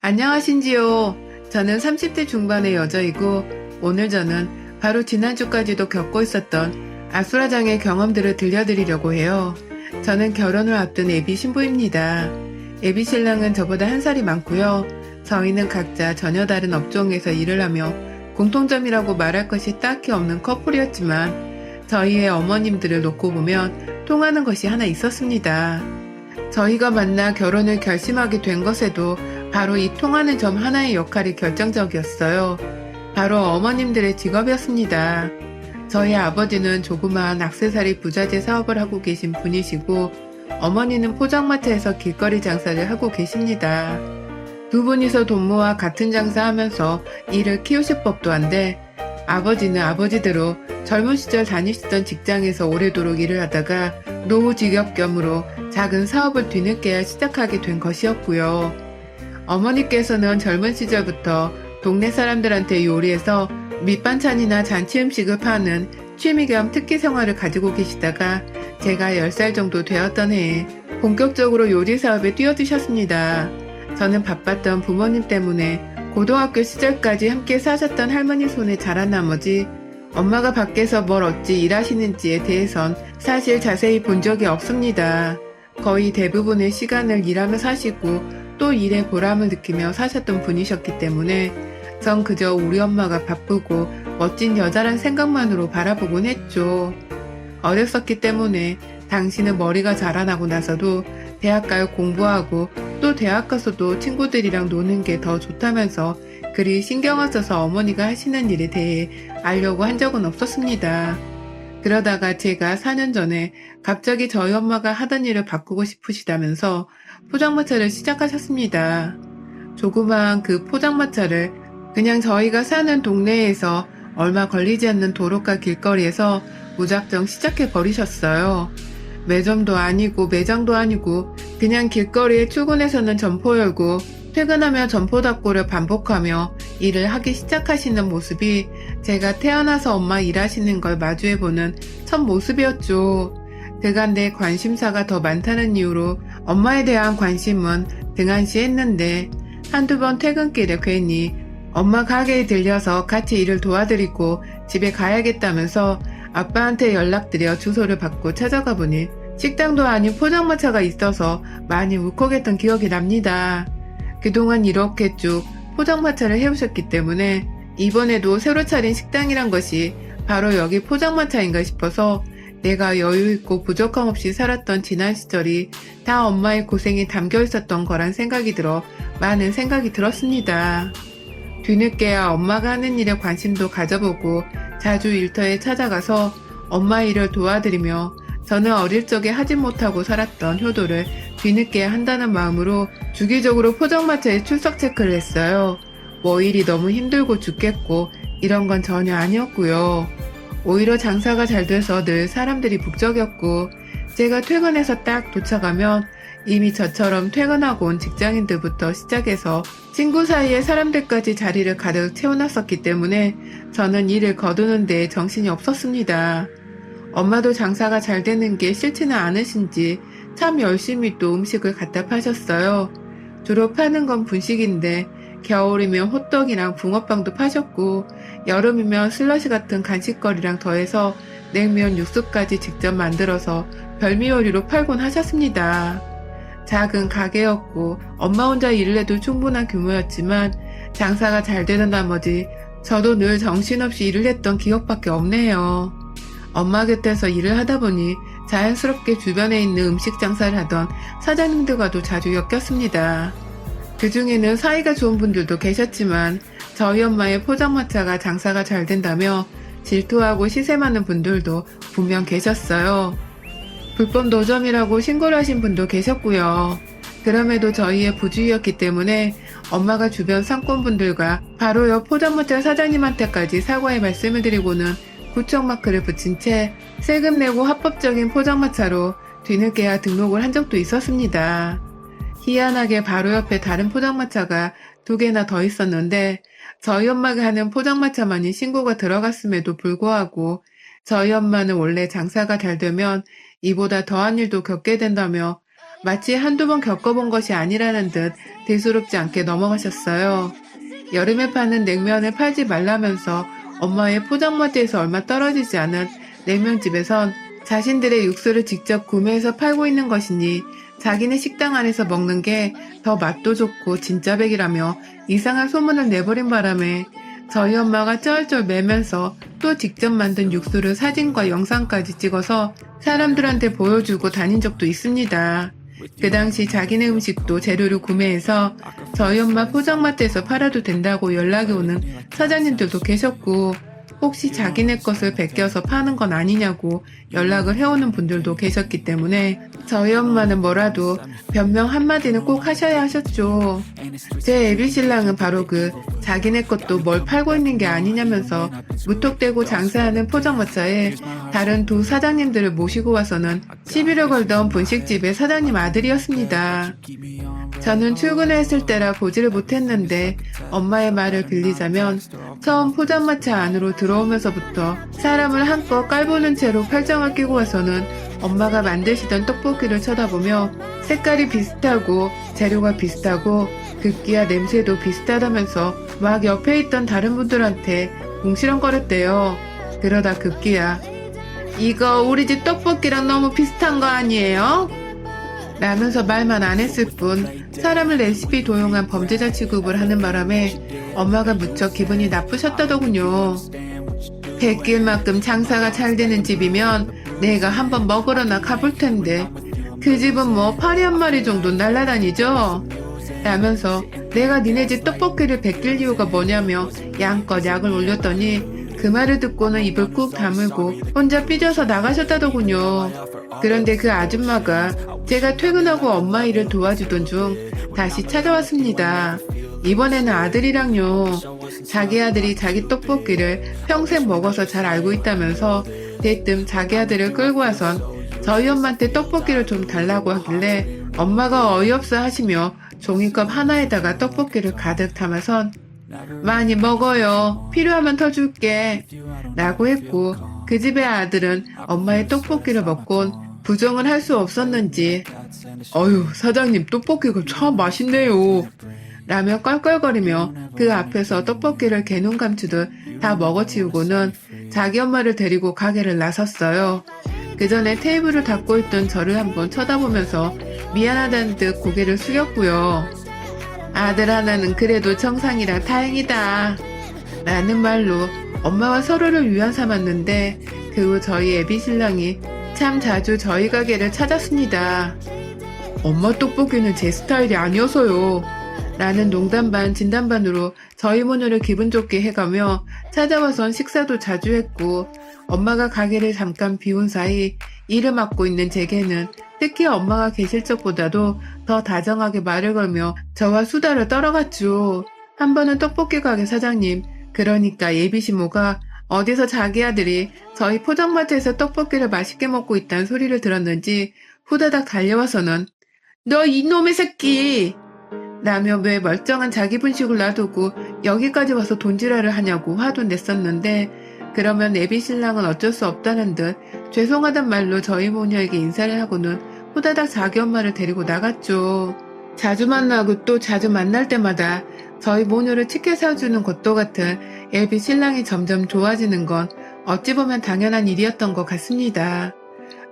안녕하신지요. 저는 30대 중반의 여자이고 오늘 저는 바로 지난주까지도 겪고 있었던 아수라장의 경험들을 들려드리려고 해요. 저는 결혼을 앞둔 예비 신부입니다. 예비 신랑은 저보다 한 살이 많고요. 저희는 각자 전혀 다른 업종에서 일을 하며 공통점이라고 말할 것이 딱히 없는 커플이었지만 저희의 어머님들을 놓고 보면 통하는 것이 하나 있었습니다. 저희가 만나 결혼을 결심하게 된 것에도 바로 이 통하는 점 하나의 역할이 결정적이었어요. 바로 어머님들의 직업이었습니다. 저희 아버지는 조그마한 액세서리 부자재 사업을 하고 계신 분이시고 어머니는 포장마차에서 길거리 장사를 하고 계십니다. 두 분이서 돈 모아 같은 장사하면서 일을 키우실 법도 한데 아버지는 아버지대로 젊은 시절 다니시던 직장에서 오래도록 일을 하다가 노후 직업겸으로 작은 사업을 뒤늦게야 시작하게 된 것이었고요. 어머니께서는 젊은 시절부터 동네 사람들한테 요리해서 밑반찬이나 잔치 음식을 파는 취미 겸 특기 생활을 가지고 계시다가 제가 10살 정도 되었던 해에 본격적으로 요리 사업에 뛰어드셨습니다. 저는 바빴던 부모님 때문에 고등학교 시절까지 함께 사셨던 할머니 손에 자란 나머지 엄마가 밖에서 뭘 어찌 일하시는지에 대해선 사실 자세히 본 적이 없습니다. 거의 대부분의 시간을 일하며 사시고 또 일에 보람을 느끼며 사셨던 분이셨기 때문에 전 그저 우리 엄마가 바쁘고 멋진 여자란 생각만으로 바라보곤 했죠. 어렸었기 때문에 당신은 머리가 자라나고 나서도 대학가에 공부하고 또 대학 가서도 친구들이랑 노는 게 더 좋다면서 그리 신경을 써서 어머니가 하시는 일에 대해 알려고 한 적은 없었습니다. 그러다가 제가 4년 전에 갑자기 저희 엄마가 하던 일을 바꾸고 싶으시다면서 포장마차를 시작하셨습니다. 조그마한 그 포장마차를 그냥 저희가 사는 동네에서 얼마 걸리지 않는 도로가 길거리에서 무작정 시작해 버리셨어요. 매점도 아니고 매장도 아니고 그냥 길거리에 출근해서는 점포 열고 퇴근하며 점포 닫고를 반복하며 일을 하기 시작하시는 모습이 제가 태어나서 엄마 일하시는 걸 마주해보는 첫 모습이었죠. 그간 내 관심사가 더 많다는 이유로 엄마에 대한 관심은 등한시했는데 한두 번 퇴근길에 괜히 엄마 가게에 들려서 같이 일을 도와드리고 집에 가야겠다면서 아빠한테 연락드려 주소를 받고 찾아가 보니 식당도 아닌 포장마차가 있어서 많이 울컥했던 기억이 납니다. 그동안 이렇게 쭉 포장마차를 해오셨기 때문에 이번에도 새로 차린 식당이란 것이 바로 여기 포장마차인가 싶어서 내가 여유있고 부족함 없이 살았던 지난 시절이 다 엄마의 고생이 담겨 있었던 거란 생각이 들어 많은 생각이 들었습니다. 뒤늦게야 엄마가 하는 일에 관심도 가져보고 자주 일터에 찾아가서 엄마 일을 도와드리며 저는 어릴 적에 하지 못하고 살았던 효도를 뒤늦게 한다는 마음으로 주기적으로 포장마차에 출석 체크를 했어요. 뭐 일이 너무 힘들고 죽겠고 이런 건 전혀 아니었고요. 오히려 장사가 잘 돼서 늘 사람들이 북적였고 제가 퇴근해서 딱 도착하면 이미 저처럼 퇴근하고 온 직장인들부터 시작해서 친구 사이에 사람들까지 자리를 가득 채워놨었기 때문에 저는 일을 거두는 데 정신이 없었습니다. 엄마도 장사가 잘 되는 게 싫지는 않으신지 참 열심히 또 음식을 갖다 파셨어요. 주로 파는 건 분식인데 겨울이면 호떡이랑 붕어빵도 파셨고 여름이면 슬러시 같은 간식거리랑 더해서 냉면 육수까지 직접 만들어서 별미 요리로 팔곤 하셨습니다. 작은 가게였고 엄마 혼자 일을 해도 충분한 규모였지만 장사가 잘 되는 나머지 저도 늘 정신없이 일을 했던 기억밖에 없네요. 엄마 곁에서 일을 하다 보니 자연스럽게 주변에 있는 음식 장사를 하던 사장님들과도 자주 엮였습니다. 그 중에는 사이가 좋은 분들도 계셨지만 저희 엄마의 포장마차가 장사가 잘 된다며 질투하고 시세 많은 분들도 분명 계셨어요. 불법 노점이라고 신고를 하신 분도 계셨고요. 그럼에도 저희의 부주의였기 때문에 엄마가 주변 상권분들과 바로 옆 포장마차 사장님한테까지 사과의 말씀을 드리고는 구청 마크를 붙인 채 세금 내고 합법적인 포장마차로 뒤늦게야 등록을 한 적도 있었습니다. 희한하게 바로 옆에 다른 포장마차가 2개나 더 있었는데 저희 엄마가 하는 포장마차만이 신고가 들어갔음에도 불구하고 저희 엄마는 원래 장사가 잘 되면 이보다 더한 일도 겪게 된다며 마치 한두 번 겪어본 것이 아니라는 듯 대수롭지 않게 넘어가셨어요. 여름에 파는 냉면을 팔지 말라면서 엄마의 포장마차에서 얼마 떨어지지 않은 냉면집에선 자신들의 육수를 직접 구매해서 팔고 있는 것이니 자기네 식당 안에서 먹는 게 더 맛도 좋고 진짜 백이라며 이상한 소문을 내버린 바람에 저희 엄마가 쩔쩔 매면서 또 직접 만든 육수를 사진과 영상까지 찍어서 사람들한테 보여주고 다닌 적도 있습니다. 그 당시 자기네 음식도 재료를 구매해서 저희 엄마 포장마차에서 팔아도 된다고 연락이 오는 사장님들도 계셨고, 혹시 자기네 것을 베껴서 파는 건 아니냐고 연락을 해오는 분들도 계셨기 때문에 저희 엄마는 뭐라도 변명 한마디는 꼭 하셔야 하셨죠. 제 애비신랑은 바로 그 자기네 것도 뭘 팔고 있는 게 아니냐면서 무턱대고 장사하는 포장마차에 다른 두 사장님들을 모시고 와서는 시비를 걸던 분식집의 사장님 아들이었습니다. 저는 출근을 했을 때라 보지를 못했는데 엄마의 말을 빌리자면 처음 포장마차 안으로 들어오면서부터 사람을 한껏 깔보는 채로 팔짱을 끼고 와서는 엄마가 만드시던 떡볶이를 쳐다보며 색깔이 비슷하고 재료가 비슷하고 급기야 냄새도 비슷하다면서 막 옆에 있던 다른 분들한테 궁시렁거렸대요. 그러다 급기야 이거 우리 집 떡볶이랑 너무 비슷한 거 아니에요? 라면서 말만 안 했을 뿐 사람을 레시피 도용한 범죄자 취급을 하는 바람에 엄마가 무척 기분이 나쁘셨다더군요. 백길만큼 장사가 잘 되는 집이면 내가 한번 먹으러나 가볼 텐데 그 집은 뭐 파리 한 마리 정도 날라다니죠? 라면서 내가 니네 집 떡볶이를 베낄 이유가 뭐냐며 양껏 약을 올렸더니 그 말을 듣고는 입을 꾹 다물고 혼자 삐져서 나가셨다더군요. 그런데 그 아줌마가 제가 퇴근하고 엄마 일을 도와주던 중 다시 찾아왔습니다. 이번에는 아들이랑요. 자기 아들이 자기 떡볶이를 평생 먹어서 잘 알고 있다면서 대뜸 자기 아들을 끌고 와선 저희 엄마한테 떡볶이를 좀 달라고 하길래 엄마가 어이없어 하시며 종이컵 하나에다가 떡볶이를 가득 담아선 많이 먹어요. 필요하면 더 줄게. 라고 했고 그 집의 아들은 엄마의 떡볶이를 먹곤 부정을 할 수 없었는지 어휴 사장님 떡볶이가 참 맛있네요. 라며 껄껄거리며 그 앞에서 떡볶이를 개눈 감추듯 다 먹어치우고는 자기 엄마를 데리고 가게를 나섰어요. 그 전에 테이블을 닦고 있던 저를 한번 쳐다보면서 미안하다는 듯 고개를 숙였고요. 아들 하나는 그래도 정상이라 다행이다. 라는 말로 엄마와 서로를 위안 삼았는데 그 후 저희 애비신랑이 참 자주 저희 가게를 찾았습니다. 엄마 떡볶이는 제 스타일이 아니어서요. 라는 농담 반 진담 반으로 저희 모녀를 기분 좋게 해가며 찾아와선 식사도 자주 했고 엄마가 가게를 잠깐 비운 사이 일을 맡고 있는 제게는 특히 엄마가 계실 적보다도 더 다정하게 말을 걸며 저와 수다를 떨어갔죠. 한 번은 떡볶이 가게 사장님, 그러니까 예비시모가 어디서 자기 아들이 저희 포장마차에서 떡볶이를 맛있게 먹고 있다는 소리를 들었는지 후다닥 달려와서는 너 이놈의 새끼! 라며 왜 멀쩡한 자기 분식을 놔두고 여기까지 와서 돈지랄을 하냐고 화도 냈었는데 그러면 애비신랑은 어쩔 수 없다는 듯 죄송하단 말로 저희 모녀에게 인사를 하고는 후다닥 자기 엄마를 데리고 나갔죠. 자주 만나고 또 자주 만날 때마다 저희 모녀를 치켜 사주는 것도 같은 애비신랑이 점점 좋아지는 건 어찌 보면 당연한 일이었던 것 같습니다.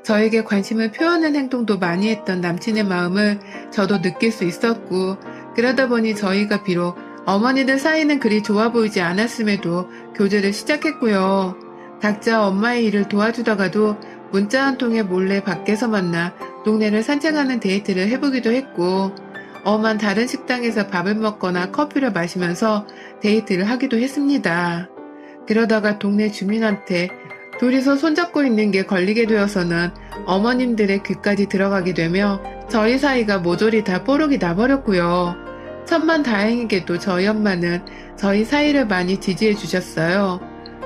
저에게 관심을 표하는 행동도 많이 했던 남친의 마음을 저도 느낄 수 있었고 그러다 보니 저희가 비록 어머니들 사이는 그리 좋아 보이지 않았음에도 교제를 시작했고요. 각자 엄마의 일을 도와주다가도 문자 한 통에 몰래 밖에서 만나 동네를 산책하는 데이트를 해보기도 했고 엄한 다른 식당에서 밥을 먹거나 커피를 마시면서 데이트를 하기도 했습니다. 그러다가 동네 주민한테 둘이서 손잡고 있는 게 걸리게 되어서는 어머님들의 귀까지 들어가게 되며 저희 사이가 모조리 다 뽀록이 나버렸고요. 천만다행히게도 저희 엄마는 저희 사이를 많이 지지해 주셨어요.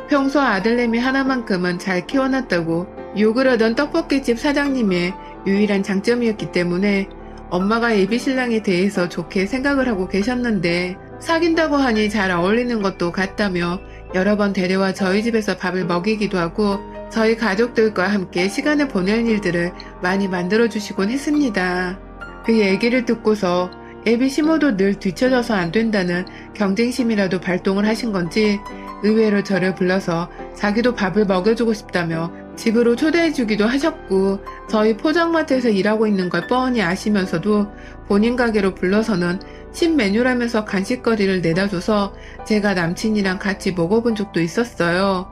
평소 아들내미 하나만큼은 잘 키워놨다고 욕을 하던 떡볶이집 사장님의 유일한 장점이었기 때문에 엄마가 예비신랑에 대해서 좋게 생각을 하고 계셨는데 사귄다고 하니 잘 어울리는 것도 같다며 여러 번 데려와 저희 집에서 밥을 먹이기도 하고 저희 가족들과 함께 시간을 보낼 일들을 많이 만들어주시곤 했습니다. 그 얘기를 듣고서 애비 시모도 늘 뒤처져서 안 된다는 경쟁심이라도 발동을 하신 건지 의외로 저를 불러서 자기도 밥을 먹여주고 싶다며 집으로 초대해주기도 하셨고, 저희 포장마차에서 일하고 있는 걸 뻔히 아시면서도 본인 가게로 불러서는 신메뉴라면서 간식거리를 내다줘서 제가 남친이랑 같이 먹어본 적도 있었어요.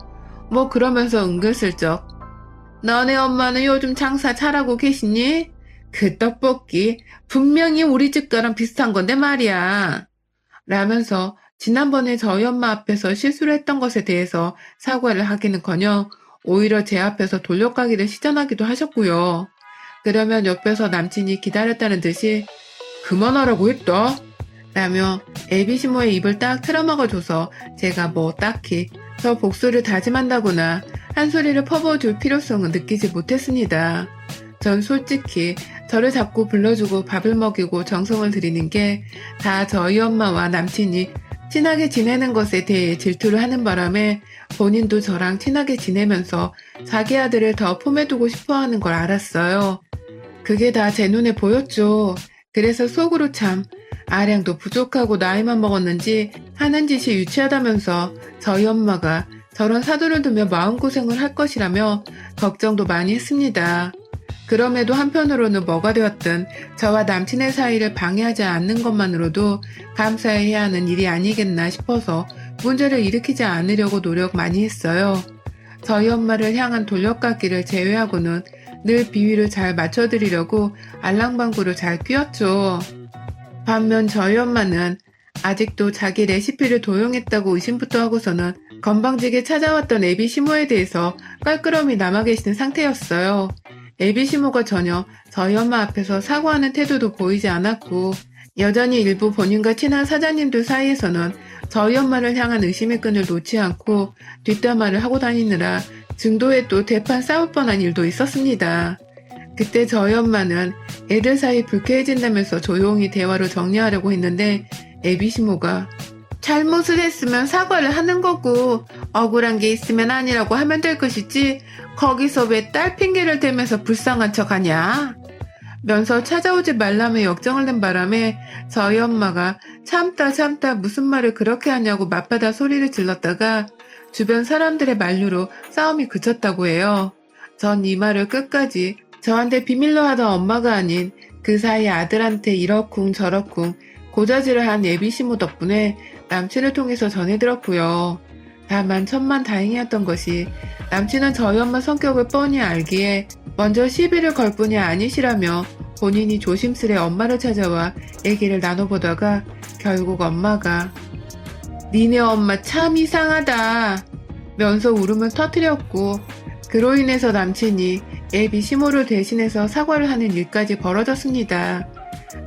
뭐 그러면서 은근슬쩍 너네 엄마는 요즘 장사 잘하고 계시니? 그 떡볶이 분명히 우리 집 거랑 비슷한 건데 말이야. 라면서 지난번에 저희 엄마 앞에서 실수를 했던 것에 대해서 사과를 하기는커녕 오히려 제 앞에서 돌려가기를 시전하기도 하셨고요. 그러면 옆에서 남친이 기다렸다는 듯이 그만하라고 했다 라며 애비시모의 입을 딱 틀어막아줘서 제가 뭐 딱히 저 복수를 다짐한다거나 한 소리를 퍼부어줄 필요성은 느끼지 못했습니다. 전 솔직히 저를 자꾸 불러주고 밥을 먹이고 정성을 들이는 게 다 저희 엄마와 남친이 친하게 지내는 것에 대해 질투를 하는 바람에 본인도 저랑 친하게 지내면서 자기 아들을 더 품에두고 싶어하는 걸 알았어요. 그게 다 제 눈에 보였죠. 그래서 속으로 참 아량도 부족하고 나이만 먹었는지 하는 짓이 유치하다면서 저희 엄마가 저런 사돈을 두며 마음고생을 할 것이라며 걱정도 많이 했습니다. 그럼에도 한편으로는 뭐가 되었든 저와 남친의 사이를 방해하지 않는 것만으로도 감사해야 하는 일이 아니겠나 싶어서 문제를 일으키지 않으려고 노력 많이 했어요. 저희 엄마를 향한 돌려깎기를 제외하고는 늘 비위를 잘 맞춰드리려고 알랑방구를 잘 뀌었죠. 반면 저희 엄마는 아직도 자기 레시피를 도용했다고 의심부터 하고서는 건방지게 찾아왔던 애비 시모에 대해서 깔끄러미 남아 계시는 상태였어요. 애비 시모가 전혀 저희 엄마 앞에서 사과하는 태도도 보이지 않았고, 여전히 일부 본인과 친한 사장님들 사이에서는 저희 엄마를 향한 의심의 끈을 놓지 않고 뒷담화를 하고 다니느라 증도에 또 대판 싸울 뻔한 일도 있었습니다. 그때 저희 엄마는 애들 사이 불쾌해진다면서 조용히 대화로 정리하려고 했는데 애비 시모가 잘못을 했으면 사과를 하는 거고 억울한 게 있으면 아니라고 하면 될 것이지 거기서 왜 딸 핑계를 대면서 불쌍한 척 하냐? 면서 찾아오지 말라며 역정을 낸 바람에 저희 엄마가 참다 무슨 말을 그렇게 하냐고 맞받아 소리를 질렀다가 주변 사람들의 만류로 싸움이 그쳤다고 해요. 전 이 말을 끝까지 저한테 비밀로 하던 엄마가 아닌 그 사이 아들한테 이러쿵 저러쿵 고자질을 한 예비시모 덕분에 남친을 통해서 전해들었고요. 다만 천만다행이었던 것이 남친은 저희 엄마 성격을 뻔히 알기에 먼저 시비를 걸 뿐이 아니시라며 본인이 조심스레 엄마를 찾아와 얘기를 나눠보다가 결국 엄마가 니네 엄마 참 이상하다 면서 울음을 터뜨렸고, 그로 인해서 남친이 애비 시모를 대신해서 사과를 하는 일까지 벌어졌습니다.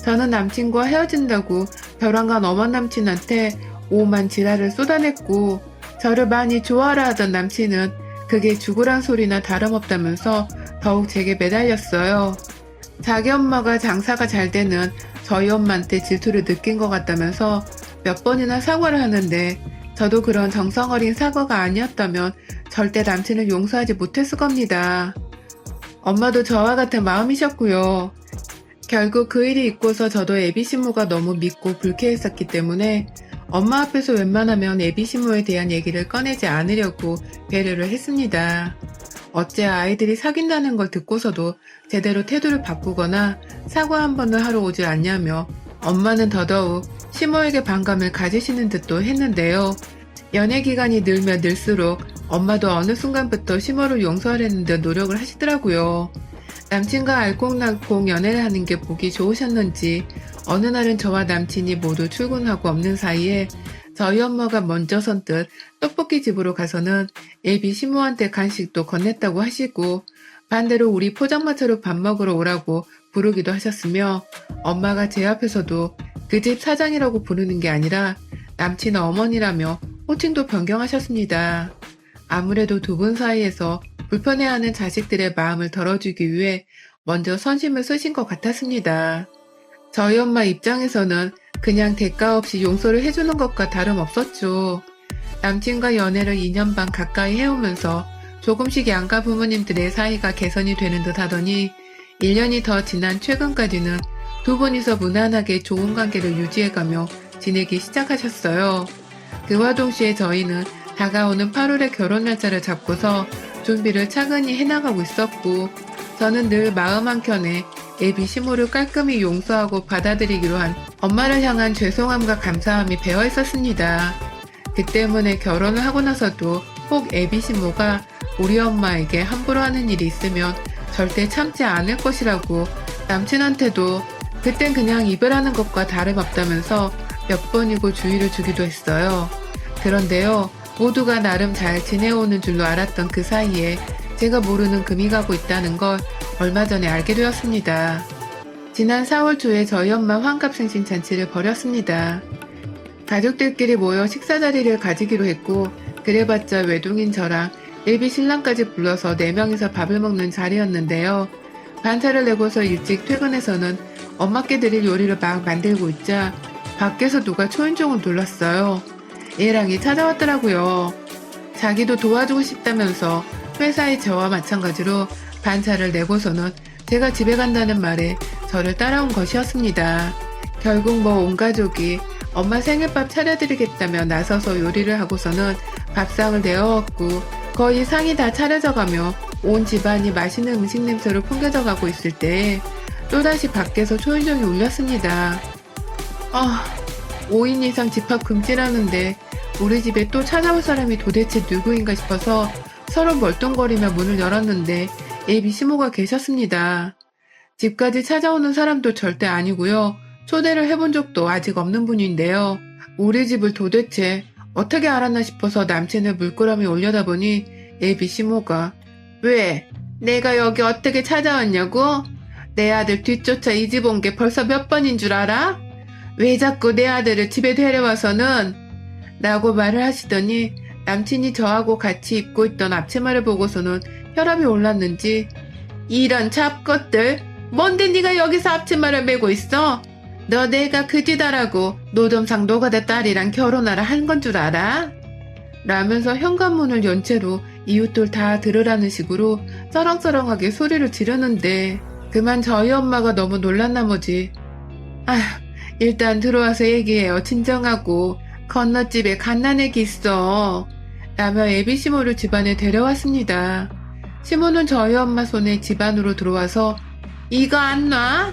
저는 남친과 헤어진다고 벼랑간 엄한 남친한테 오만 지랄을 쏟아냈고, 저를 많이 좋아하라 하던 남친은 그게 죽으란 소리나 다름없다면서 더욱 제게 매달렸어요. 자기 엄마가 장사가 잘 되는 저희 엄마한테 질투를 느낀 것 같다면서 몇 번이나 사과를 하는데, 저도 그런 정성 어린 사과가 아니었다면 절대 남친을 용서하지 못했을 겁니다. 엄마도 저와 같은 마음이셨고요. 결국 그 일이 있고서 저도 애비시모가 너무 믿고 불쾌했었기 때문에 엄마 앞에서 웬만하면 애비시모에 대한 얘기를 꺼내지 않으려고 배려를 했습니다. 어째 아이들이 사귄다는 걸 듣고서도 제대로 태도를 바꾸거나 사과 한 번을 하러 오지 않냐며 엄마는 더더욱 시모에게 반감을 가지시는 듯도 했는데요. 연애 기간이 늘면 늘수록 엄마도 어느 순간부터 시모를 용서하려는 듯 노력을 하시더라고요. 남친과 알콩달콩 연애를 하는 게 보기 좋으셨는지 어느 날은 저와 남친이 모두 출근하고 없는 사이에 저희 엄마가 먼저 선뜻 떡볶이 집으로 가서는 애비 시모한테 간식도 건넸다고 하시고, 반대로 우리 포장마차로 밥 먹으러 오라고 부르기도 하셨으며, 엄마가 제 앞에서도 그 집 사장이라고 부르는 게 아니라 남친 어머니라며 호칭도 변경하셨습니다. 아무래도 두 분 사이에서 불편해하는 자식들의 마음을 덜어주기 위해 먼저 선심을 쓰신 것 같았습니다. 저희 엄마 입장에서는 그냥 대가 없이 용서를 해주는 것과 다름없었죠. 남친과 연애를 2년 반 가까이 해오면서 조금씩 양가 부모님들의 사이가 개선이 되는 듯 하더니 1년이 더 지난 최근까지는 두 분이서 무난하게 좋은 관계를 유지해가며 지내기 시작하셨어요. 그와 동시에 저희는 다가오는 8월의 결혼 날짜를 잡고서 준비를 차근히 해나가고 있었고, 저는 늘 마음 한켠에 애비 시모를 깔끔히 용서하고 받아들이기로 한 엄마를 향한 죄송함과 감사함이 배어 있었습니다. 그 때문에 결혼을 하고 나서도 혹 애비 시모가 우리 엄마에게 함부로 하는 일이 있으면 절대 참지 않을 것이라고 남친한테도 그땐 그냥 이별하는 것과 다름없다면서 몇 번이고 주의를 주기도 했어요. 그런데요, 모두가 나름 잘 지내오는 줄로 알았던 그 사이에 제가 모르는 금이 가고 있다는 걸 얼마 전에 알게 되었습니다. 지난 4월 초에 저희 엄마 환갑생신 잔치를 벌였습니다. 가족들끼리 모여 식사 자리를 가지기로 했고, 그래봤자 외동인 저랑 예비 신랑까지 불러서 4명이서 밥을 먹는 자리였는데요. 반차를 내고서 일찍 퇴근해서는 엄마께 드릴 요리를 막 만들고 있자 밖에서 누가 초인종을 눌렀어요. 얘랑이 찾아왔더라고요. 자기도 도와주고 싶다면서 회사의 저와 마찬가지로 반차를 내고서는 제가 집에 간다는 말에 저를 따라온 것이었습니다. 결국 온 가족이 엄마 생일밥 차려드리겠다며 나서서 요리를 하고서는 밥상을 내어왔고, 거의 상이 다 차려져가며 온 집안이 맛있는 음식 냄새로 풍겨져 가고 있을 때 또다시 밖에서 초인종이 울렸습니다. 5인 이상 집합 금지라는데 우리 집에 또 찾아올 사람이 도대체 누구인가 싶어서 서로 멀뚱거리며 문을 열었는데 애비 시모가 계셨습니다. 집까지 찾아오는 사람도 절대 아니고요. 초대를 해본 적도 아직 없는 분인데요. 우리 집을 도대체 어떻게 알았나 싶어서 남친을 물끄러미 올려다보니 애비 시모가 왜? 내가 여기 어떻게 찾아왔냐고? 내 아들 뒤쫓아 이 집 온 게 벌써 몇 번인 줄 알아? 왜 자꾸 내 아들을 집에 데려와서는? 라고 말을 하시더니 남친이 저하고 같이 입고 있던 앞치마를 보고서는 혈압이 올랐는지 이런 잡것들, 뭔데 네가 여기서 앞치마를 메고 있어? 너 내가 그 뒤다라고 노점상 노가다 딸이랑 결혼하라 한 건 줄 알아? 라면서 현관문을 연 채로 이웃들 다 들으라는 식으로 쩌렁쩌렁하게 소리를 지르는데 그만 저희 엄마가 너무 놀란 나머지 일단 들어와서 얘기해요. 진정하고 건너집에 갓난애기 있어. 라며 애비 시모를 집안에 데려왔습니다. 시모는 저희 엄마 손에 집 안으로 들어와서 이거 안 놔?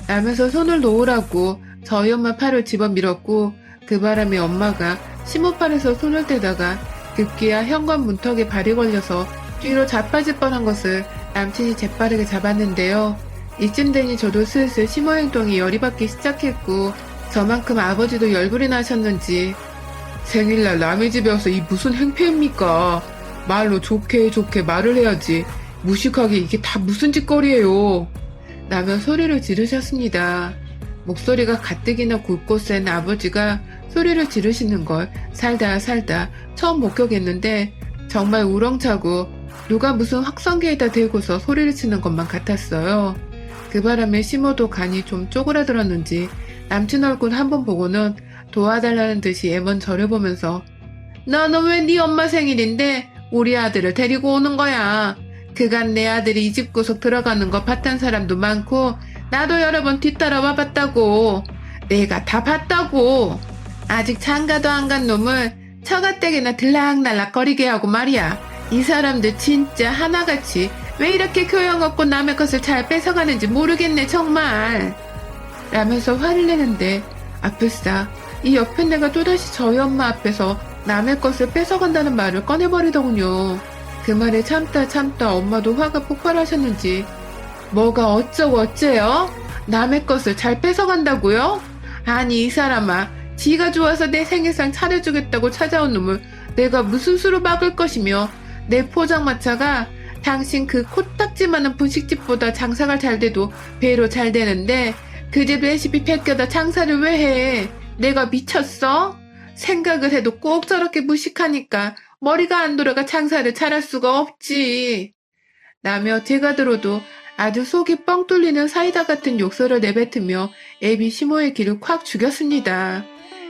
라면서 손을 놓으라고 저희 엄마 팔을 집어 밀었고, 그 바람에 엄마가 시모 팔에서 손을 떼다가 급기야 현관 문턱에 발이 걸려서 뒤로 자빠질 뻔한 것을 남친이 재빠르게 잡았는데요. 이쯤 되니 저도 슬슬 시모 행동이 열이 받기 시작했고, 저만큼 아버지도 열불이 나셨는지 생일날 남의 집에 와서 이 무슨 행패입니까? 말로 좋게 말을 해야지. 무식하게 이게 다 무슨 짓거리예요. 라며 소리를 지르셨습니다. 목소리가 가뜩이나 굵고 센 아버지가 소리를 지르시는 걸 살다 처음 목격했는데 정말 우렁차고 누가 무슨 확성기에다 대고서 소리를 치는 것만 같았어요. 그 바람에 시모도 간이 좀 쪼그라들었는지 남친 얼굴 한번 보고는 도와달라는 듯이 애먼 저를 보면서 너는 왜 네 엄마 생일인데 우리 아들을 데리고 오는 거야? 그간 내 아들이 이 집 구석 들어가는 거 봤던 사람도 많고 나도 여러 번 뒤따라와 봤다고. 내가 다 봤다고. 아직 장가도 안 간 놈을 처가댁이나 들락날락거리게 하고 말이야. 이 사람들 진짜 하나같이 왜 이렇게 교양 없고 남의 것을 잘 뺏어가는지 모르겠네 정말. 라면서 화를 내는데 아플싸 이 옆에 내가 또다시 저희 엄마 앞에서 남의 것을 뺏어간다는 말을 꺼내버리더군요. 그 말에 참다 엄마도 화가 폭발하셨는지 뭐가 어쩌고 어째요? 남의 것을 잘 뺏어간다고요? 아니 이 사람아, 지가 좋아서 내 생일상 차려주겠다고 찾아온 놈을 내가 무슨 수로 막을 것이며, 내 포장마차가 당신 그 코딱지만한 분식집보다 장사가 잘 돼도 배로 잘 되는데 그 집 레시피 베껴다 장사를 왜 해? 내가 미쳤어? 생각을 해도 꼭 저렇게 무식하니까 머리가 안 돌아가 장사를 잘할 수가 없지. 라며 제가 들어도 아주 속이 뻥 뚫리는 사이다 같은 욕설을 내뱉으며 애비 시모의 귀를 콱 죽였습니다.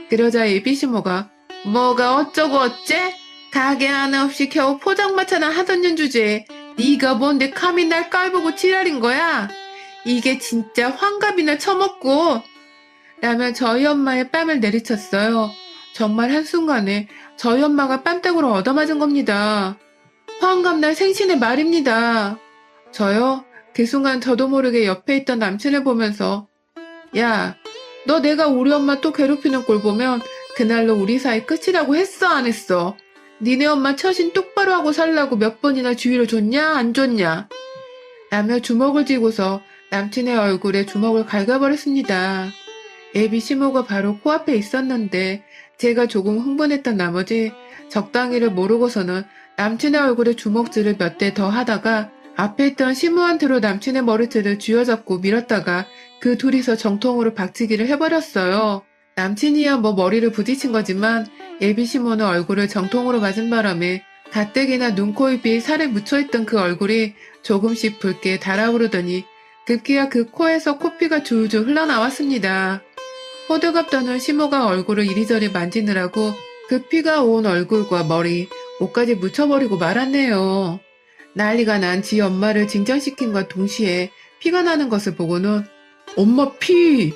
그러자 애비 시모가 뭐가 어쩌고 어째? 가게 하나 없이 겨우 포장마차나 하던 년 주제에 네가 뭔데 감히 날 깔보고 지랄인 거야? 이게 진짜 환갑이나 처먹고 라며 저희 엄마의 뺨을 내리쳤어요. 정말 한순간에 저희 엄마가 뺨때구로 얻어맞은 겁니다. 환갑날 생신의 말입니다. 저요? 그 순간 저도 모르게 옆에 있던 남친을 보면서 야, 너 내가 우리 엄마 또 괴롭히는 꼴 보면 그날로 우리 사이 끝이라고 했어 안 했어? 니네 엄마 처신 똑바로 하고 살라고 몇 번이나 주의를 줬냐 안 줬냐? 라며 주먹을 쥐고서 남친의 얼굴에 주먹을 갈겨버렸습니다. 애비 시모가 바로 코앞에 있었는데 제가 조금 흥분했던 나머지 적당히를 모르고서는 남친의 얼굴에 주먹질을 몇 대 더 하다가 앞에 있던 시모한테로 남친의 머리채를 쥐어잡고 밀었다가 그 둘이서 정통으로 박치기를 해버렸어요. 남친이야 뭐 머리를 부딪힌 거지만 애비 시모는 얼굴을 정통으로 맞은 바람에 가뜩이나 눈, 코, 입이 살에 묻혀있던 그 얼굴이 조금씩 붉게 달아오르더니 급기야 그 코에서 코피가 줄줄 흘러나왔습니다. 호들갑 떠는 시모가 얼굴을 이리저리 만지느라고 그 피가 온 얼굴과 머리, 옷까지 묻혀버리고 말았네요. 난리가 난 지 엄마를 진정시킨과 동시에 피가 나는 것을 보고는 엄마 피!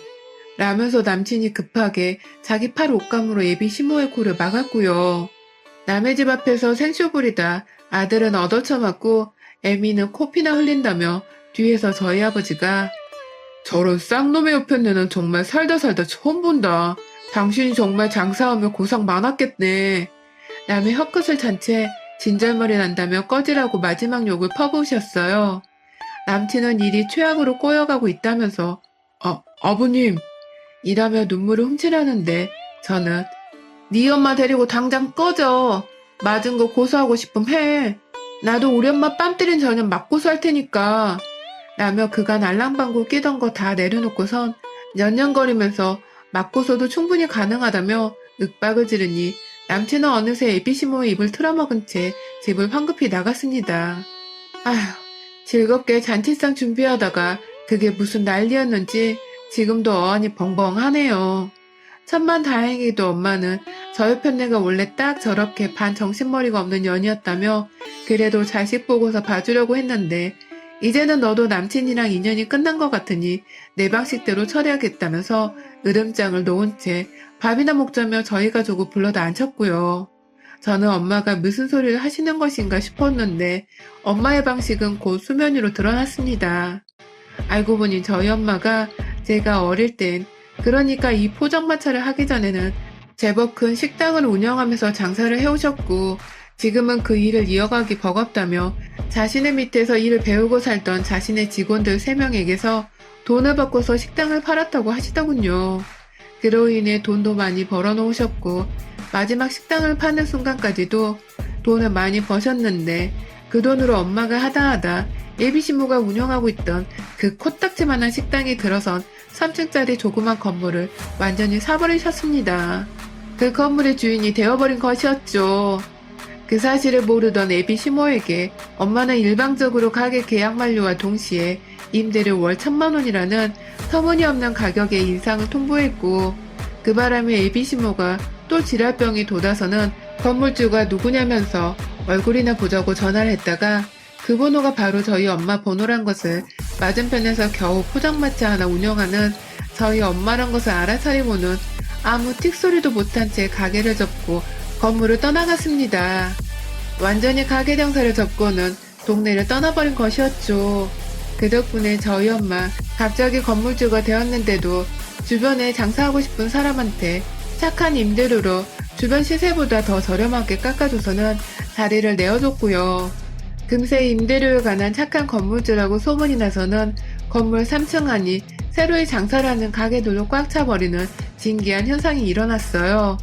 라면서 남친이 급하게 자기 팔 옷감으로 애비 시모의 코를 막았고요. 남의 집 앞에서 생쇼 부리다 아들은 얻어쳐맞고 애미는 코피나 흘린다며 뒤에서 저희 아버지가 저런 쌍놈의 옆에는 정말 살다 처음 본다. 당신이 정말 장사하며 고생 많았겠네. 남의 혀끝을 찬 채 진절머리 난다며 꺼지라고 마지막 욕을 퍼부으셨어요. 남친은 일이 최악으로 꼬여가고 있다면서 아버님 이라며 눈물을 훔치려는데 저는 네 엄마 데리고 당장 꺼져. 맞은 거 고소하고 싶음 해. 나도 우리 엄마 뺨 때린 저녁 맞고서 할 테니까. 라며 그간 알랑방구 끼던 거 다 내려놓고선 년년거리면서 맞고서도 충분히 가능하다며 윽박을 지르니 남친은 어느새 애비시모의 입을 틀어먹은 채 집을 황급히 나갔습니다. 아휴, 즐겁게 잔치상 준비하다가 그게 무슨 난리였는지 지금도 어안이 벙벙하네요. 천만다행히도 엄마는 저희 편네가 원래 딱 저렇게 반 정신머리가 없는 년이었다며 그래도 자식 보고서 봐주려고 했는데 이제는 너도 남친이랑 인연이 끝난 것 같으니 내 방식대로 처리하겠다면서 으름장을 놓은 채 밥이나 먹자며 저희 가족을 불러다 앉혔고요. 저는 엄마가 무슨 소리를 하시는 것인가 싶었는데 엄마의 방식은 곧 수면 위로 드러났습니다. 알고 보니 저희 엄마가 제가 어릴 땐 그러니까 이 포장마차를 하기 전에는 제법 큰 식당을 운영하면서 장사를 해오셨고 지금은 그 일을 이어가기 버겁다며 자신의 밑에서 일을 배우고 살던 자신의 직원들 3명에게서 돈을 받고서 식당을 팔았다고 하시더군요. 그로 인해 돈도 많이 벌어놓으셨고 마지막 식당을 파는 순간까지도 돈을 많이 버셨는데 그 돈으로 엄마가 하다 예비신부가 운영하고 있던 그 코딱지만한 식당이 들어선 3층짜리 조그만 건물을 완전히 사버리셨습니다. 그 건물의 주인이 되어버린 것이었죠. 그 사실을 모르던 애비 시모에게 엄마는 일방적으로 가게 계약 만료와 동시에 임대료 월 1,000만 원이라는 터무니없는 가격의 인상을 통보했고 그 바람에 애비 시모가 또 지랄병이 돋아서는 건물주가 누구냐면서 얼굴이나 보자고 전화를 했다가 그 번호가 바로 저희 엄마 번호란 것을 맞은편에서 겨우 포장마차 하나 운영하는 저희 엄마란 것을 알아차리고는 아무 틱소리도 못한 채 가게를 접고 건물을 떠나갔습니다. 완전히 가게 장사를 접고는 동네를 떠나버린 것이었죠. 그 덕분에 저희 엄마 갑자기 건물주가 되었는데도 주변에 장사하고 싶은 사람한테 착한 임대료로 주변 시세보다 더 저렴하게 깎아줘서는 자리를 내어줬고요. 금세 임대료에 관한 착한 건물주라고 소문이 나서는 건물 3층 안이 새로이 장사를 하는 가게들로 꽉 차버리는 신기한 현상이 일어났어요.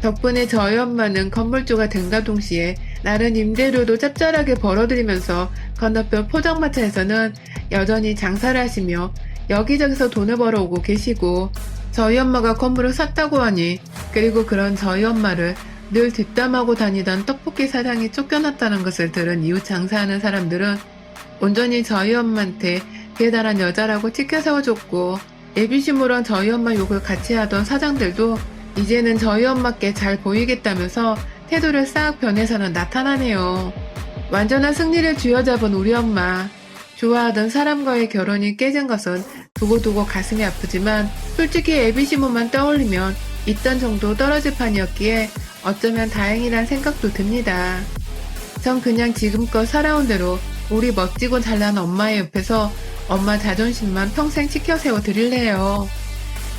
덕분에 저희 엄마는 건물주가 된과 동시에 나른 임대료도 짭짤하게 벌어들이면서 건너편 포장마차에서는 여전히 장사를 하시며 여기저기서 돈을 벌어오고 계시고 저희 엄마가 건물을 샀다고 하니 그리고 그런 저희 엄마를 늘 뒷담하고 다니던 떡볶이 사장이 쫓겨났다는 것을 들은 이웃 장사하는 사람들은 온전히 저희 엄마한테 대단한 여자라고 치켜 세워줬고 예비시모랑 저희 엄마 욕을 같이 하던 사장들도 이제는 저희 엄마께 잘 보이겠다면서 태도를 싹 변해서는 나타나네요. 완전한 승리를 쥐어잡은 우리 엄마. 좋아하던 사람과의 결혼이 깨진 것은 두고두고 가슴이 아프지만 솔직히 애비 시모만 떠올리면 있던 정도 떨어질 판이었기에 어쩌면 다행이란 생각도 듭니다. 전 그냥 지금껏 살아온 대로 우리 멋지고 잘난 엄마의 옆에서 엄마 자존심만 평생 지켜 세워 드릴래요.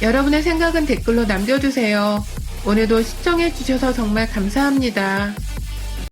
여러분의 생각은 댓글로 남겨주세요. 오늘도 시청해주셔서 정말 감사합니다.